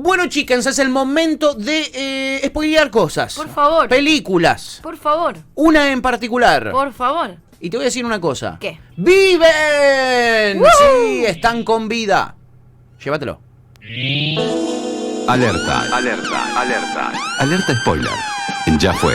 Bueno, chicas, es el momento de spoilear cosas. Por favor. Películas. Por favor. Una en particular. Por favor. Y te voy a decir una cosa. ¿Qué? ¡Viven! ¡Woo! Sí, están con vida. Llévatelo. Alerta, alerta, alerta. Alerta spoiler. Ya fue.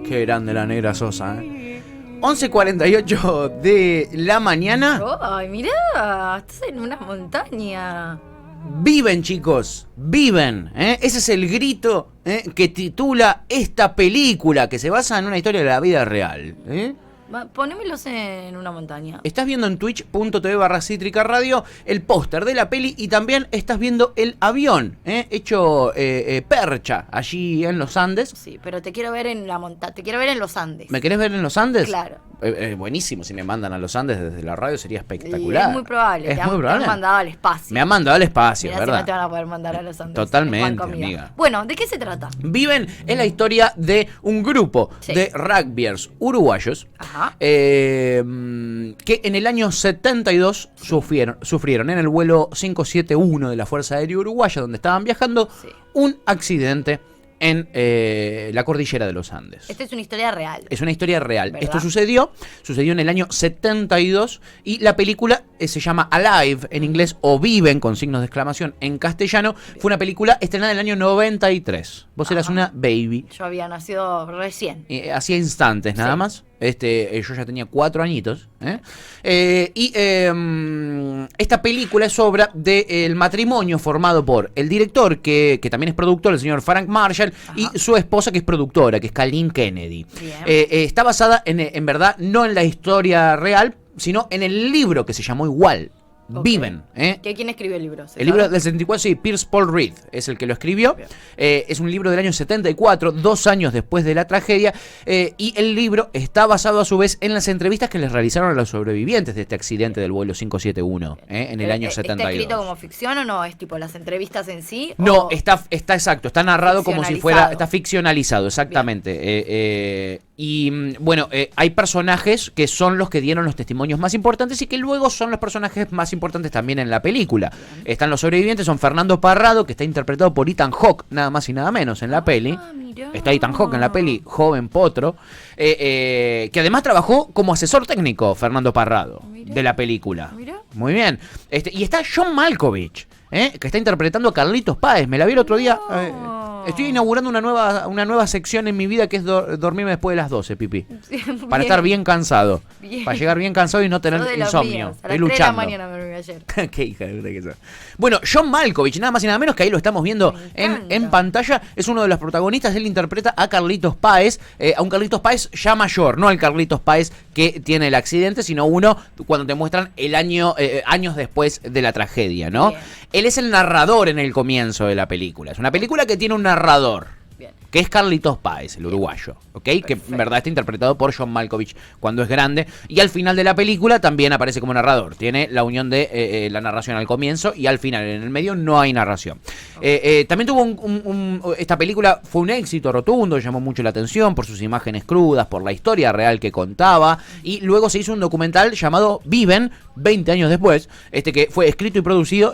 Qué grande la negra Sosa, 11:48 de la mañana. Ay, mirá, estás en una montaña. Viven, chicos, viven. Ese es el grito que titula esta película, que se basa en una historia de la vida real. Ponémelos en una montaña. Estás viendo en twitch.tv/Cítrica Radio el póster de la peli y también estás viendo el avión hecho percha allí en los Andes. Sí, pero te quiero ver en la montaña, te quiero ver en los Andes. ¿Me querés ver en los Andes? Claro. Buenísimo, si me mandan a los Andes desde la radio sería espectacular. Es muy probable. Es Te muy probable. han mandado al espacio. Me han mandado al espacio, Mirá, ¿verdad? si no te van a poder mandar a los Andes. Totalmente, amiga. Bueno, ¿de qué se trata? Viven es la historia de un grupo de rugbyers uruguayos. Ajá. Que en el año 72 sufrieron en el vuelo 571 de la Fuerza Aérea Uruguaya, donde estaban viajando, un accidente en la cordillera de los Andes. Esta es una historia real. Es una historia real. ¿Verdad? Esto sucedió en el año 72 y la película se llama Alive en inglés o Viven con signos de exclamación en castellano. Fue una película estrenada en el año 93. Vos eras una baby. Yo había nacido recién. Hacía instantes nada más. Yo ya tenía 4 añitos. Esta película es obra del matrimonio formado por el director, que también es productor, el señor Frank Marshall, y su esposa, que es productora, que es Colleen Kennedy. Está basada, en verdad, no en la historia real, sino en el libro que se llamó igual. Viven. ¿Quién escribió el libro? El libro del 74, sí, Pierce Paul Reed es el que lo escribió. Es un libro del año 74, 2 años después de la tragedia. Y el libro está basado a su vez en las entrevistas que les realizaron a los sobrevivientes de este accidente del vuelo 571 en el año 72. ¿Está escrito como ficción o no? ¿Es tipo las entrevistas en sí? No, está exacto, está narrado como si fuera, está ficcionalizado, exactamente. Hay personajes que son los que dieron los testimonios más importantes y que luego son los personajes más importantes también en la película. Están los sobrevivientes, son Fernando Parrado, que está interpretado por Ethan Hawke, nada más y nada menos en la peli. Está Ethan Hawke en la peli, joven potro, que además trabajó como asesor técnico, Fernando Parrado, de la película. Muy bien. Y está John Malkovich, que está interpretando a Carlitos Páez. Me la vi el otro día. Estoy inaugurando una nueva sección en mi vida, que es dormirme después de las 12, Pipi. Para estar bien cansado. Para llegar bien cansado y no tener insomnio. A las 3 de la mañana me dormí ayer. Qué hija de puta que sos. Bueno, John Malkovich, nada más y nada menos, que ahí lo estamos viendo en pantalla, es uno de los protagonistas. Él interpreta a Carlitos Páez, a un Carlitos Páez ya mayor, no al Carlitos Páez que tiene el accidente, sino uno cuando te muestran el años después de la tragedia, ¿no? Bien. Él es el narrador en el comienzo de la película. Es una película que tiene un narrador. Bien. Que es Carlitos Páez, el uruguayo, ¿ok? Perfecto. Que en verdad está interpretado por John Malkovich cuando es grande. Y al final de la película también aparece como narrador. Tiene la unión de la narración al comienzo y al final. En el medio no hay narración. También tuvo esta película fue un éxito rotundo, llamó mucho la atención por sus imágenes crudas, por la historia real que contaba. Y luego se hizo un documental llamado Viven, 20 años después, que fue escrito y producido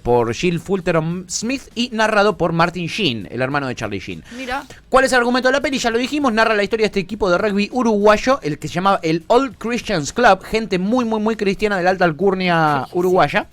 por Jill Fulton Smith y narrado por Martin Sheen, el hermano de Charlie Sheen. Mira. ¿Cuál es el argumento de la peli? Ya lo dijimos, narra la historia de este equipo de rugby uruguayo, el que se llamaba el Old Christians Club, gente muy, muy, muy cristiana de la alta alcurnia uruguaya.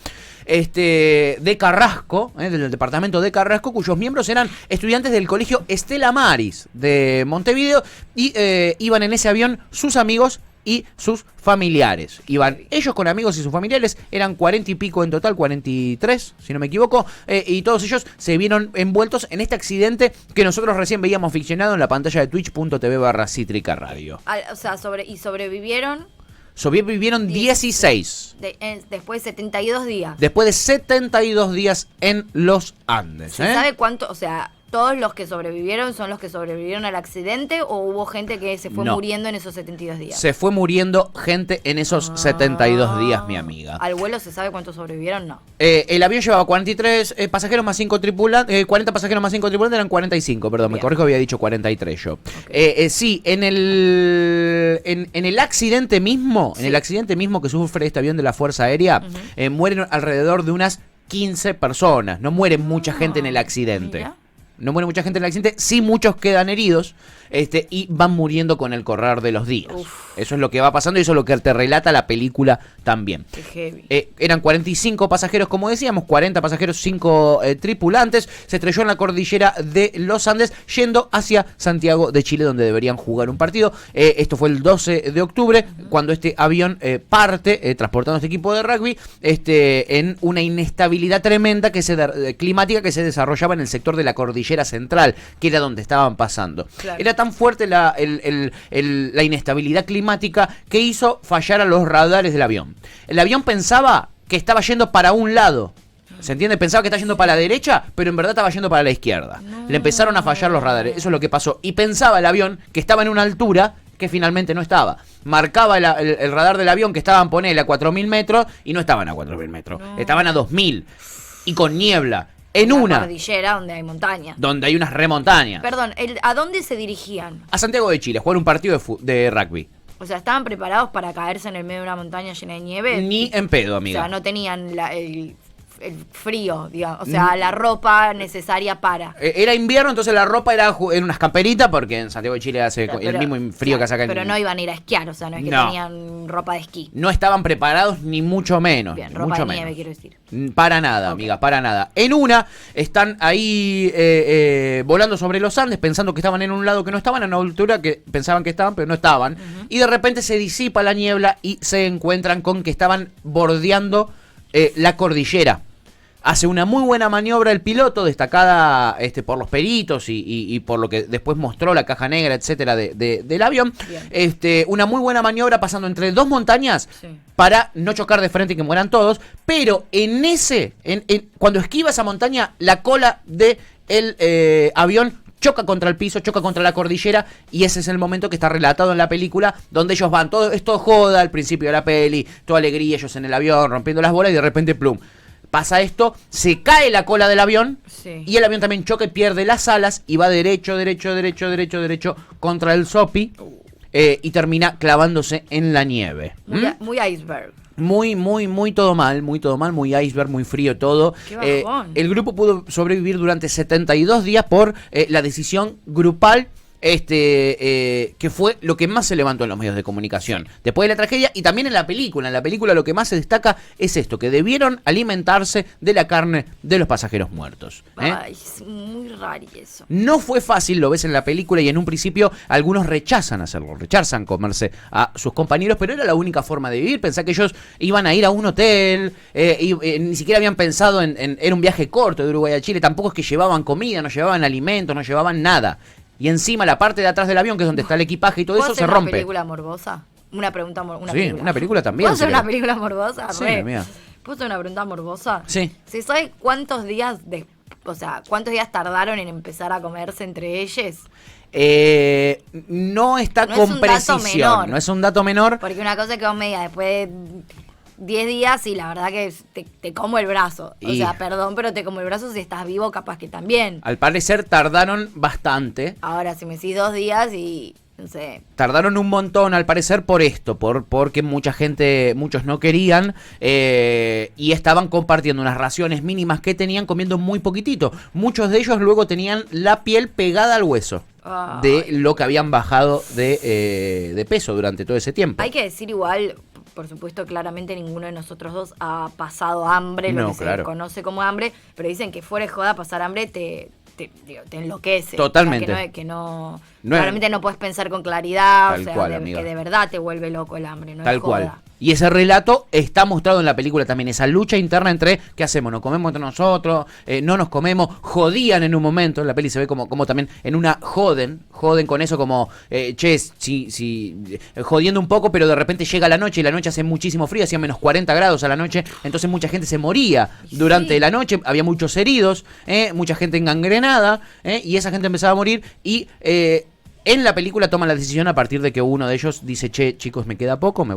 De Carrasco, del departamento de Carrasco, cuyos miembros eran estudiantes del colegio Estela Maris de Montevideo y iban en ese avión sus amigos y sus familiares. Iban ellos con amigos y sus familiares, eran 40 y pico en total, 43, si no me equivoco, y todos ellos se vieron envueltos en este accidente que nosotros recién veíamos ficcionado en la pantalla de twitch.tv/Cítrica Radio. O sea, sobrevivieron. Sobrevivieron 16. Después de 72 días. Después de 72 días en los Andes. ¿Se sabe cuánto? O sea, ¿Todos los que sobrevivieron son los que sobrevivieron al accidente o hubo gente que se fue No. muriendo en esos 72 días? Se fue muriendo gente en esos 72 días, mi amiga. ¿Al vuelo se sabe cuántos sobrevivieron? No. El avión llevaba 43 pasajeros más 5 tripulantes, 40 pasajeros más 5 tripulantes, eran 45, perdón, me Bien. corrijo, había dicho 43 yo. Sí, en el accidente mismo, Sí. en el accidente mismo que sufre este avión de la Fuerza Aérea, mueren alrededor de unas 15 personas, no muere mucha gente en el accidente. Mira. No muere mucha gente en el accidente, sí muchos quedan heridos y van muriendo con el correr de los días. Uf. Eso es lo que va pasando y eso es lo que te relata la película también. Qué heavy. Eran 45 pasajeros, como decíamos, 40 pasajeros, 5 tripulantes. Se estrelló en la cordillera de los Andes, yendo hacia Santiago de Chile, donde deberían jugar un partido. Esto fue el 12 de octubre, cuando este avión parte, transportando este equipo de rugby, en una inestabilidad tremenda climática que se desarrollaba en el sector de la cordillera central, que era donde estaban pasando. Claro. Era tan fuerte la inestabilidad climática que hizo fallar a los radares del avión. El avión pensaba que estaba yendo para un lado. ¿Se entiende? Pensaba que estaba yendo para la derecha, pero en verdad estaba yendo para la izquierda. Le empezaron a fallar los radares. Eso es lo que pasó. Y pensaba el avión que estaba en una altura que finalmente no estaba. Marcaba el radar del avión que estaban, ponele, a 4.000 metros y no estaban a 4.000 metros. Estaban a 2.000 y con niebla. En La una, cordillera donde hay montaña. donde hay unas remontañas. Perdón, ¿a dónde se dirigían? A Santiago de Chile, a jugar un partido de rugby. O sea, ¿estaban preparados para caerse en el medio de una montaña llena de nieve? Ni en pedo, O amiga. sea, no tenían el frío, digamos. O sea, la ropa necesaria para. Era invierno, entonces la ropa era en unas camperitas, porque en Santiago de Chile hace el mismo frío que hace acá en... Pero no iban a ir a esquiar, o sea, no es que No. tenían ropa de esquí. No estaban preparados, ni mucho menos. Bien, ni ropa mucho de nieve, menos. quiero decir. Para nada, Ok. amiga, para nada. En una, están ahí volando sobre los Andes, pensando que estaban en un lado que no estaban, en una altura que pensaban que estaban, pero no estaban. Y de repente se disipa la niebla y se encuentran con que estaban bordeando la cordillera. Hace una muy buena maniobra el piloto, destacada por los peritos y por lo que después mostró la caja negra, etcétera, del avión. Bien. Una muy buena maniobra pasando entre dos montañas Sí. para no chocar de frente y que mueran todos. Pero cuando esquiva esa montaña, la cola del avión choca contra el piso, choca contra la cordillera, y ese es el momento que está relatado en la película, donde ellos van, todo esto joda al principio de la peli, toda alegría, ellos en el avión, rompiendo las bolas, y de repente, plum, pasa esto, se cae la cola del avión, Sí. y el avión también choca y pierde las alas, y va derecho contra el sopi, y termina clavándose en la nieve. Muy iceberg. Muy todo mal, muy iceberg, muy frío todo. Qué bajón. El grupo pudo sobrevivir durante 72 días por la decisión grupal, que fue lo que más se levantó en los medios de comunicación después de la tragedia, y también en la película. En la película lo que más se destaca es esto, que debieron alimentarse de la carne de los pasajeros muertos. Ay, es muy raro eso. No fue fácil, lo ves en la película, y en un principio algunos rechazan hacerlo, rechazan comerse a sus compañeros, pero era la única forma de vivir. Pensá que ellos iban a ir a un hotel, ni siquiera habían pensado era un viaje corto de Uruguay a Chile, tampoco es que llevaban comida, no llevaban alimentos, no llevaban nada. Y encima la parte de atrás del avión, que es donde está el equipaje y todo ¿Puedo eso, se hacer rompe. una película morbosa? Una pregunta morbosa. Sí, una película también, ¿Puedo hacer si una querés. película morbosa? Sí, Re. mía. ¿Puedo hacer una pregunta morbosa? Sí. ¿Se sabe cuántos días cuántos días tardaron en empezar a comerse entre ellos? No está No es con un dato precisión, menor. no es un dato menor. Porque una cosa es que vos me digas después de 10 días y la verdad que te como el brazo. O Y- sea, perdón, pero te como el brazo. Si estás vivo, capaz que también. Al parecer tardaron bastante. Ahora, si me decís 2 días y no sé. Tardaron un montón, al parecer, por esto, porque muchos no querían, y estaban compartiendo unas raciones mínimas que tenían, comiendo muy poquitito. Muchos de ellos luego tenían la piel pegada al hueso de lo que habían bajado de peso durante todo ese tiempo. Hay que decir igual, por supuesto, claramente ninguno de nosotros dos ha pasado hambre, lo No, que claro. se conoce como hambre, pero dicen que fuera de joda pasar hambre te enloquece. Totalmente. O sea, que No es- realmente no puedes pensar con claridad, Tal o sea, cual, amiga. que de verdad te vuelve loco el hambre, no Tal es joda. cual. Y ese relato está mostrado en la película también, esa lucha interna entre ¿qué hacemos? ¿Nos comemos entre nosotros? ¿No nos comemos? Jodían en un momento, en la peli se ve como también en una joden con eso como, jodiendo un poco, pero de repente llega la noche y la noche hace muchísimo frío, hacía menos 40 grados a la noche, entonces mucha gente se moría durante la noche, había muchos heridos, mucha gente engangrenada, y esa gente empezaba a morir y... en la película toman la decisión a partir de que uno de ellos dice, che, chicos, me queda poco,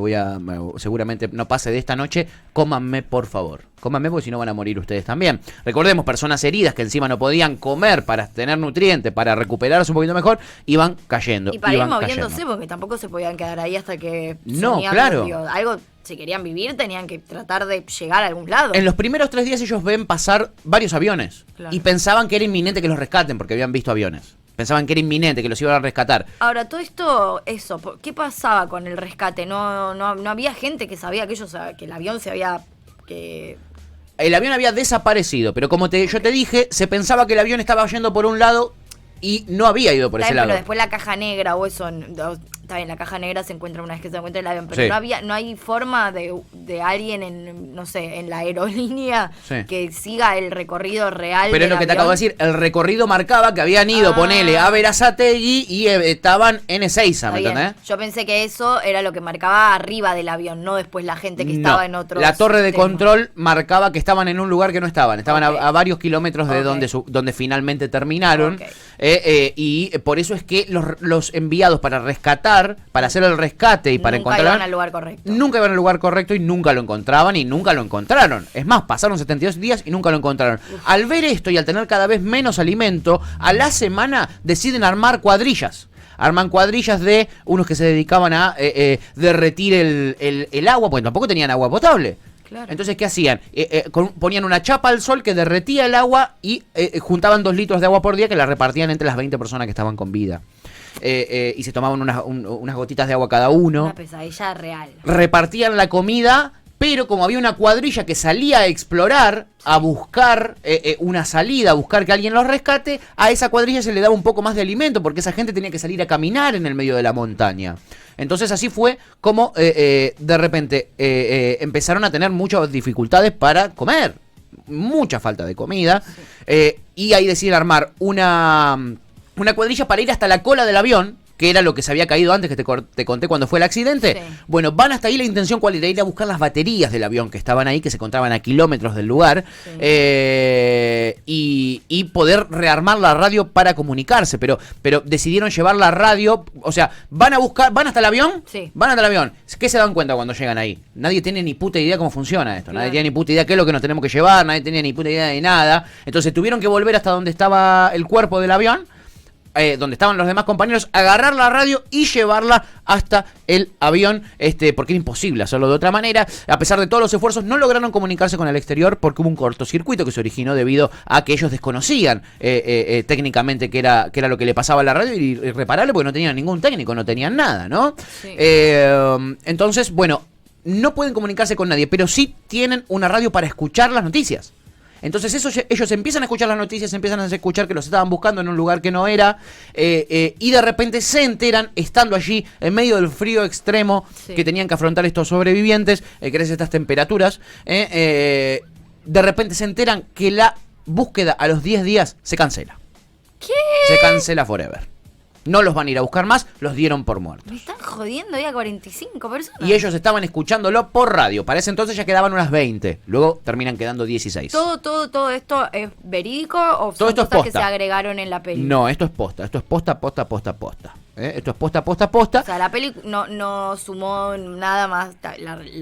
seguramente no pase de esta noche, cómanme por favor. Cómanme porque si no van a morir ustedes también. Recordemos, personas heridas que encima no podían comer para tener nutrientes, para recuperarse un poquito mejor, iban cayendo. Y para ir moviéndose, porque tampoco se podían quedar ahí hasta que... No, claro. Algo, si querían vivir, tenían que tratar de llegar a algún lado. En los primeros 3 días ellos ven pasar varios aviones. Claro. Y pensaban que era inminente que los rescaten porque habían visto aviones. Pensaban que era inminente, que los iban a rescatar. Ahora, todo esto, ¿qué pasaba con el rescate? No había gente que sabía que el avión se había... El avión había desaparecido, pero como yo te dije, se pensaba que el avión estaba yendo por un lado y no había ido por ese lado. Pero después la caja negra o eso... Está bien, la caja negra se encuentra una vez que se encuentra el avión, pero sí. no hay forma de alguien en la aerolínea que siga el recorrido real. Pero es lo que te acabo de decir, el recorrido marcaba que habían ido, ponele, a Berazategui y estaban en Ezeiza, ¿me entendés? Yo pensé que eso era lo que marcaba arriba del avión, no después la gente que estaba en otro. La torre de control marcaba que estaban en un lugar que no estaban a varios kilómetros de donde finalmente terminaron. Y por eso es que los enviados para rescatar, para hacer el rescate y para encontrar... Nunca iban al lugar correcto. Nunca iban al lugar correcto y nunca lo encontraban y nunca lo encontraron. Es más, pasaron 72 días y nunca lo encontraron. Al ver esto y al tener cada vez menos alimento, a la semana deciden armar cuadrillas. Arman cuadrillas de unos que se dedicaban a derretir el agua, porque tampoco tenían agua potable. Claro. Entonces, ¿qué hacían? Ponían una chapa al sol que derretía el agua y juntaban 2 litros de agua por día que la repartían entre las 20 personas que estaban con vida. Y se tomaban unas gotitas de agua cada uno. Una pesadilla real. Repartían la comida, pero como había una cuadrilla que salía a explorar, a buscar una salida, a buscar que alguien los rescate, a esa cuadrilla se le daba un poco más de alimento, porque esa gente tenía que salir a caminar en el medio de la montaña. Entonces así fue como de repente empezaron a tener muchas dificultades para comer. Mucha falta de comida. Y ahí deciden armar una cuadrilla para ir hasta la cola del avión, que era lo que se había caído antes, que te conté cuando fue el accidente. Sí. Bueno, van hasta ahí, la intención cuál era, ir a buscar las baterías del avión que estaban ahí, que se encontraban a kilómetros del lugar, y poder rearmar la radio para comunicarse, pero decidieron llevar la radio, o sea, van hasta el avión, van hasta el avión. ¿Qué se dan cuenta cuando llegan ahí? Nadie tiene ni puta idea cómo funciona esto, nadie tiene ni puta idea qué es lo que nos tenemos que llevar, nadie tenía ni puta idea de nada, entonces tuvieron que volver hasta donde estaba el cuerpo del avión, donde estaban los demás compañeros, agarrar la radio y llevarla hasta el avión, porque era imposible hacerlo de otra manera. A pesar de todos los esfuerzos, no lograron comunicarse con el exterior porque hubo un cortocircuito que se originó debido a que ellos desconocían técnicamente qué era lo que le pasaba a la radio, y irreparable porque no tenían ningún técnico, no tenían nada, ¿no? Sí. Entonces, bueno, no pueden comunicarse con nadie, pero sí tienen una radio para escuchar las noticias. Entonces ellos empiezan a escuchar las noticias, empiezan a escuchar que los estaban buscando en un lugar que no era, y de repente se enteran, estando allí en medio del frío extremo que tenían que afrontar estos sobrevivientes, gracias a estas temperaturas, de repente se enteran que la búsqueda a los 10 días se cancela. ¿Qué? Se cancela forever. No los van a ir a buscar más, los dieron por muertos. Me están jodiendo, había 45 personas. Y ellos estaban escuchándolo por radio. Para ese entonces ya quedaban unas 20. Luego terminan quedando 16. ¿Todo esto es verídico o todo son esto cosas que se agregaron en la peli? No, esto es posta. Esto es posta. Esto es posta. O sea, la peli no sumó nada más.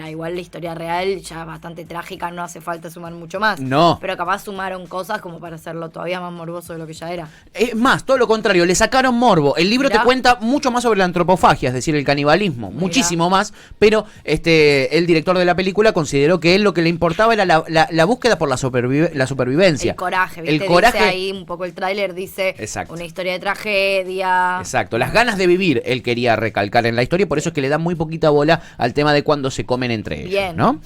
Igual la historia real ya es bastante trágica, no hace falta sumar mucho más. No. Pero capaz sumaron cosas como para hacerlo todavía más morboso de lo que ya era. Es más, todo lo contrario, le sacaron morbo. El libro te cuenta mucho más sobre la antropofagia, es decir, el canibalismo. Muchísimo más, pero el director de la película consideró que él lo que le importaba era la búsqueda por la supervivencia. El coraje, ¿viste? El coraje. Dice ahí un poco el tráiler, dice una historia de tragedia. Exacto, las ganas de vivir él quería recalcar en la historia, por eso es que le da muy poquita bola al tema de cuando se comen entre ellos. Bien. ¿No?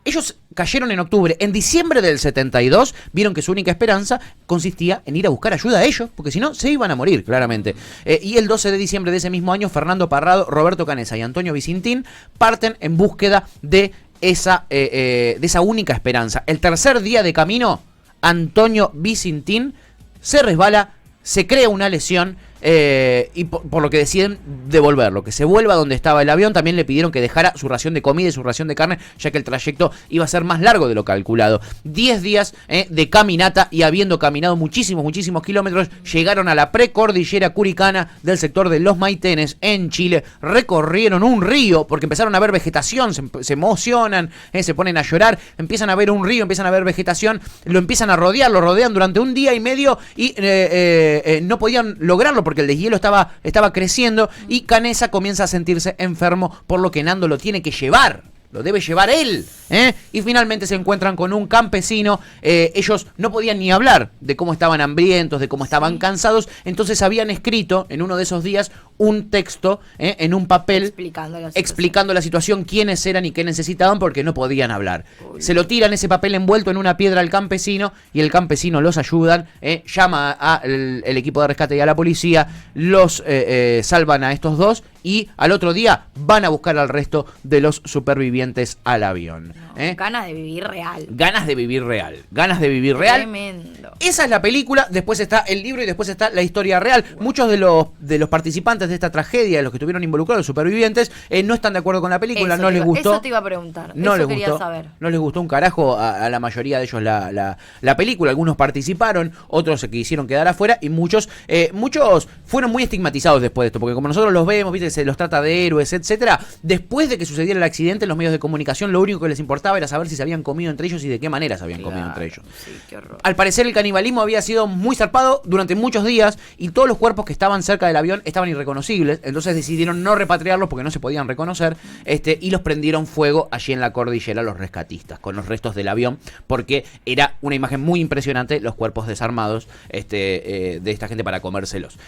ellos cayeron en octubre. En diciembre del 72 vieron que su única esperanza consistía en ir a buscar ayuda a ellos, porque si no, se iban a morir, claramente. Y el 12 de diciembre de ese mismo año, Fernando Parrado, Roberto Canessa y Antonio Vicintín parten en búsqueda de esa única esperanza. El tercer día de camino, Antonio Vicintín se resbala, se crea una lesión y por lo que deciden devolverlo, que se vuelva donde estaba el avión. También le pidieron que dejara su ración de comida y su ración de carne, ya que el trayecto iba a ser más largo de lo calculado. 10 días de caminata, y habiendo caminado muchísimos kilómetros, llegaron a la precordillera curicana del sector de Los Maitenes, en Chile. Recorrieron un río, porque empezaron a ver vegetación, se emocionan, se ponen a llorar, empiezan a ver un río, empiezan a ver vegetación, lo empiezan a rodear, lo rodean durante un día y medio y no podían lograrlo porque el deshielo estaba creciendo, y Canessa comienza a sentirse enfermo, por lo que Nando lo tiene que llevar. Lo debe llevar él, y finalmente se encuentran con un campesino. Ellos no podían ni hablar de cómo estaban hambrientos, de cómo estaban cansados. Entonces habían escrito en uno de esos días un texto en un papel explicando la situación, quiénes eran y qué necesitaban, porque no podían hablar. Se lo tiran ese papel envuelto en una piedra al campesino, y el campesino los ayudan, llama al equipo de rescate y a la policía, los salvan a estos dos, y al otro día van a buscar al resto de los supervivientes al avión. Ganas de vivir real. Ganas de vivir real. Ganas de vivir real. Tremendo. Esa es la película, después está el libro y después está la historia real. Muchos de los participantes de esta tragedia, de los que estuvieron involucrados, los supervivientes, no están de acuerdo con la película, no les gustó. Eso te iba a preguntar, no eso les quería gustó, saber. No les gustó un carajo a la mayoría de ellos la película. Algunos participaron, otros se quisieron quedar afuera, y muchos fueron muy estigmatizados después de esto, porque como nosotros los vemos, viste, se los trata de héroes, etcétera. Después de que sucediera el accidente, en los medios de comunicación lo único que les importaba era saber si se habían comido entre ellos y de qué manera se habían comido entre ellos. Sí, qué horror. Al parecer el canibalismo había sido muy zarpado durante muchos días, y todos los cuerpos que estaban cerca del avión estaban irreconocibles. Entonces decidieron no repatriarlos porque no se podían reconocer, y los prendieron fuego allí en la cordillera los rescatistas con los restos del avión, porque era una imagen muy impresionante los cuerpos desarmados de esta gente para comérselos.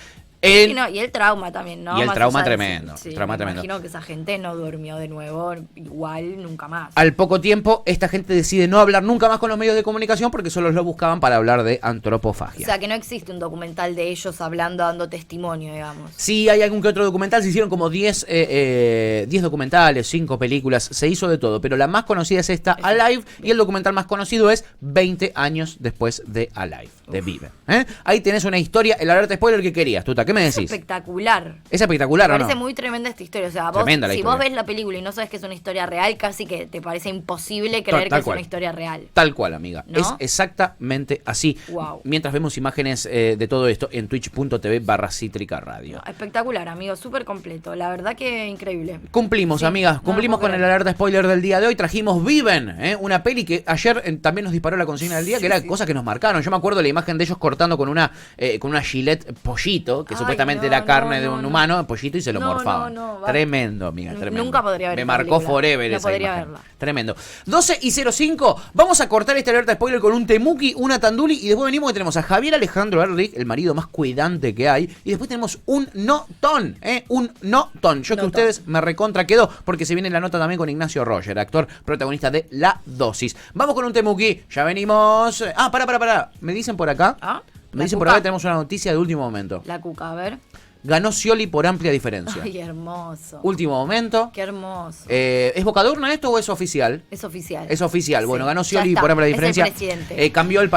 Sí, no, y el trauma también, ¿no? Y el Más trauma allá de tremendo. sí, Trauma tremendo. Imagino que esa gente no durmió de nuevo igual nunca más. Al poco tiempo, esta gente decide no hablar nunca más con los medios de comunicación, porque solo los buscaban para hablar de antropofagia. O sea, que no existe un documental de ellos hablando, dando testimonio, digamos. Sí, hay algún que otro documental. Se hicieron como 10 documentales, 5 películas. Se hizo de todo, pero la más conocida es esta, Alive, y el documental más conocido es 20 años después de Alive, de Viven. Ahí tenés una historia, el alerta spoiler que querías, Tuta. ¿Qué me decís? Es espectacular. Es espectacular, Me ¿o no? parece muy tremenda esta historia. O sea, si vos ves la película y no sabes que es una historia real, casi que te parece imposible creer que es una historia real. Tal cual, amiga. ¿No? Es exactamente así. Wow. Mientras vemos imágenes de todo esto en twitch.tv/Cítrica Radio. No, espectacular, amigo. Súper completo. La verdad que increíble. Cumplimos, amigas. Cumplimos con el alerta spoiler del día de hoy. Trajimos Viven, una peli que ayer también nos disparó la consigna del día, que era cosas que nos marcaron. Yo me acuerdo de la imagen de ellos cortando con una Gillette pollito, que supuestamente era carne de un humano, pollito, y se lo morfaban. Tremendo, amiga, tremendo. Nunca podría ver. Me marcó forever esa podría imagen. verla. Tremendo. 12:05. Vamos a cortar este alerta spoiler con un temuki, una tanduli, y después venimos que tenemos a Javier Alejandro Erlich, el marido más cuidante que hay, y después tenemos un notón, un notón. Yo que ustedes me recontra quedo, porque se viene la nota también con Ignacio Roger, actor protagonista de La Dosis. Vamos con un temuki, ya venimos. Pará. ¿Me dicen por acá? Me dicen por acá que tenemos una noticia de último momento. La Cuca, a ver. Ganó Scioli por amplia diferencia. Ay, hermoso. Último momento. Qué hermoso. ¿Es boca de urna esto o es oficial? Es oficial. Es oficial. Bueno, ganó Scioli por amplia diferencia. Es el presidente. Cambió el